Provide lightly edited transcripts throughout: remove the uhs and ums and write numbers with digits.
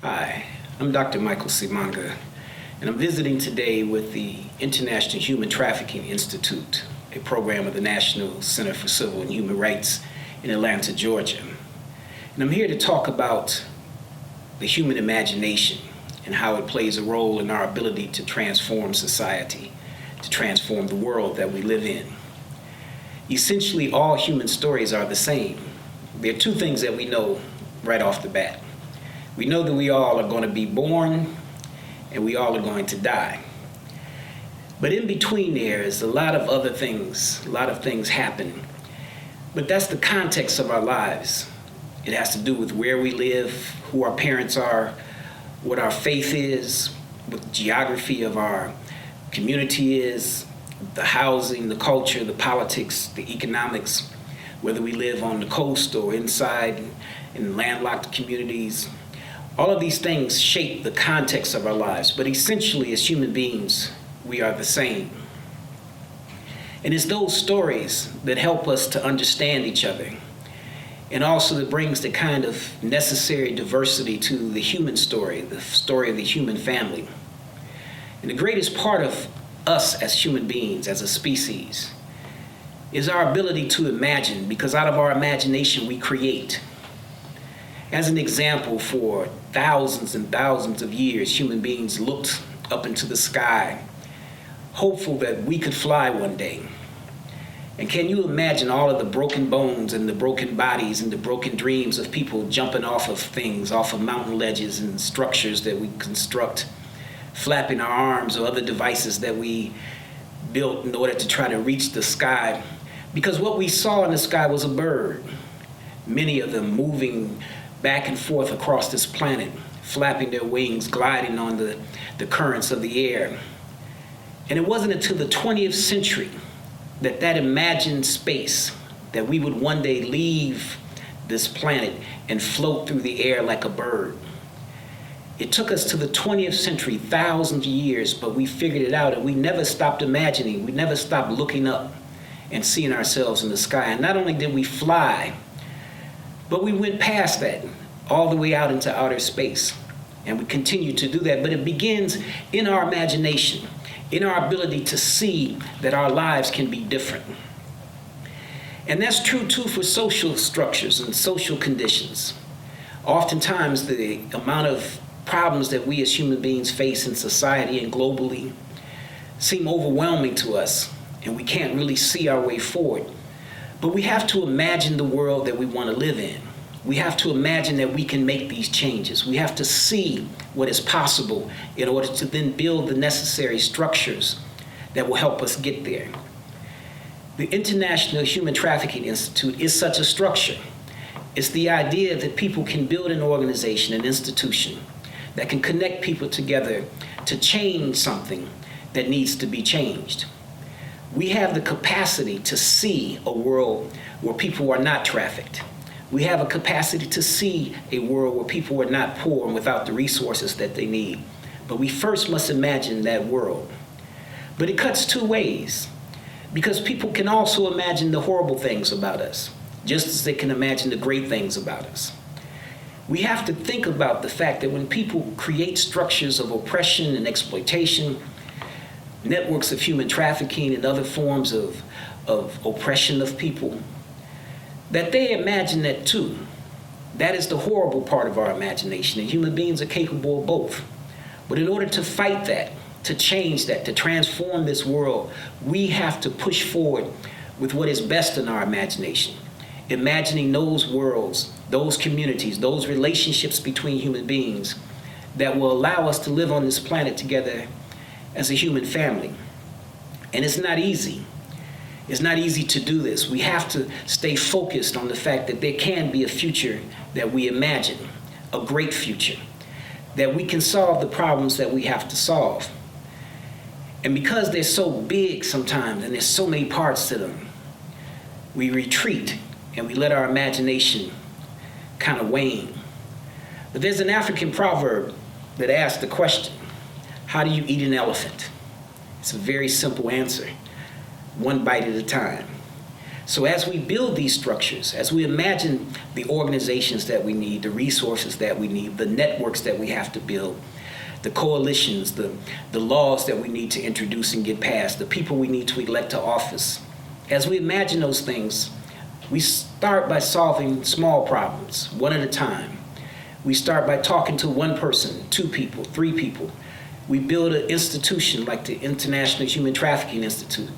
Hi, I'm Dr. Michael Simanga, and I'm visiting today with the International Human Trafficking Institute, a program of the National Center for Civil and Human Rights in Atlanta, Georgia. And I'm here to talk about the human imagination and how it plays a role in our ability to transform society, to transform the world that we live in. Essentially, all human stories are the same. There are two things that we know right off the bat. We know that we all are going to be born and we all are going to die. But in between there is a lot of other things, a lot of things happen. But that's the context of our lives. It has to do with where we live, who our parents are, what our faith is, what the geography of our community is, the housing, the culture, the politics, the economics, whether we live on the coast or inside in landlocked communities. All of these things shape the context of our lives, but essentially as human beings, we are the same. And it's those stories that help us to understand each other, and also that brings the kind of necessary diversity to the human story, the story of the human family. And the greatest part of us as human beings, as a species, is our ability to imagine, because out of our imagination we create. As an example, for thousands and thousands of years, human beings looked up into the sky, hopeful that we could fly one day. And can you imagine all of the broken bones and the broken bodies and the broken dreams of people jumping off of things, off of mountain ledges and structures that we construct, flapping our arms or other devices that we built in order to try to reach the sky? Because what we saw in the sky was a bird, many of them moving back and forth across this planet, flapping their wings, gliding on the currents of the air. And it wasn't until the 20th century that imagined space, that we would one day leave this planet and float through the air like a bird. It took us to the 20th century, thousands of years, but we figured it out, and we never stopped imagining. We never stopped looking up and seeing ourselves in the sky. And not only did we fly, but we went past that, all the way out into outer space. And we continue to do that. But it begins in our imagination, in our ability to see that our lives can be different. And that's true too for social structures and social conditions. Oftentimes the amount of problems that we as human beings face in society and globally seem overwhelming to us, and we can't really see our way forward. But we have to imagine the world that we want to live in. We have to imagine that we can make these changes. We have to see what is possible in order to then build the necessary structures that will help us get there. The International Human Trafficking Institute is such a structure. It's the idea that people can build an organization, an institution, that can connect people together to change something that needs to be changed. We have the capacity to see a world where people are not trafficked. We have a capacity to see a world where people are not poor and without the resources that they need. But we first must imagine that world. But it cuts two ways, because people can also imagine the horrible things about us, just as they can imagine the great things about us. We have to think about the fact that when people create structures of oppression and exploitation, networks of human trafficking and other forms of oppression of people, that they imagine that too. That is the horrible part of our imagination, and human beings are capable of both. But in order to fight that, to change that, to transform this world, we have to push forward with what is best in our imagination, imagining those worlds, those communities, those relationships between human beings that will allow us to live on this planet together as a human family. And it's not easy. It's not easy to do this. We have to stay focused on the fact that there can be a future that we imagine, a great future, that we can solve the problems that we have to solve. And because they're so big sometimes and there's so many parts to them, we retreat and we let our imagination kind of wane. But there's an African proverb that asks the question, how do you eat an elephant? It's a very simple answer, one bite at a time. So as we build these structures, as we imagine the organizations that we need, the resources that we need, the networks that we have to build, the coalitions, the laws that we need to introduce and get passed, the people we need to elect to office, as we imagine those things, we start by solving small problems, one at a time. We start by talking to one person, two people, three people. We build an institution like the International Human Trafficking Institute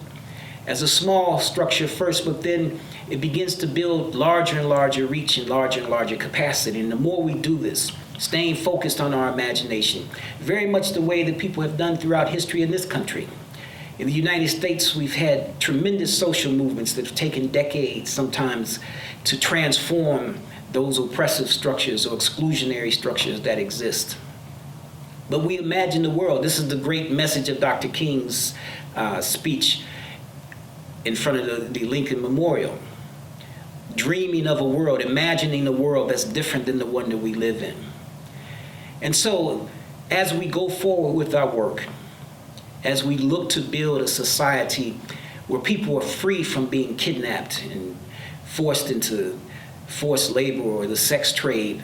as a small structure first, but then it begins to build larger and larger reach and larger capacity. And the more we do this, staying focused on our imagination, very much the way that people have done throughout history in this country. In the United States, we've had tremendous social movements that have taken decades sometimes to transform those oppressive structures or exclusionary structures that exist. But we imagine the world. This is the great message of Dr. King's speech in front of the Lincoln Memorial. Dreaming of a world, imagining a world that's different than the one that we live in. And so, as we go forward with our work, as we look to build a society where people are free from being kidnapped and forced into forced labor or the sex trade,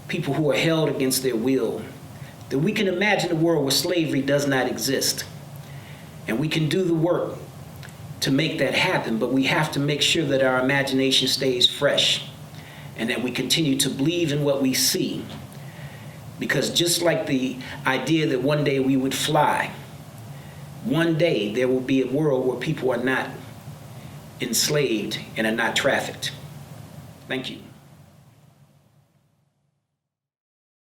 people who are held against their will, that we can imagine a world where slavery does not exist. And we can do the work to make that happen, but we have to make sure that our imagination stays fresh and that we continue to believe in what we see. Because just like the idea that one day we would fly, one day there will be a world where people are not enslaved and are not trafficked. Thank you.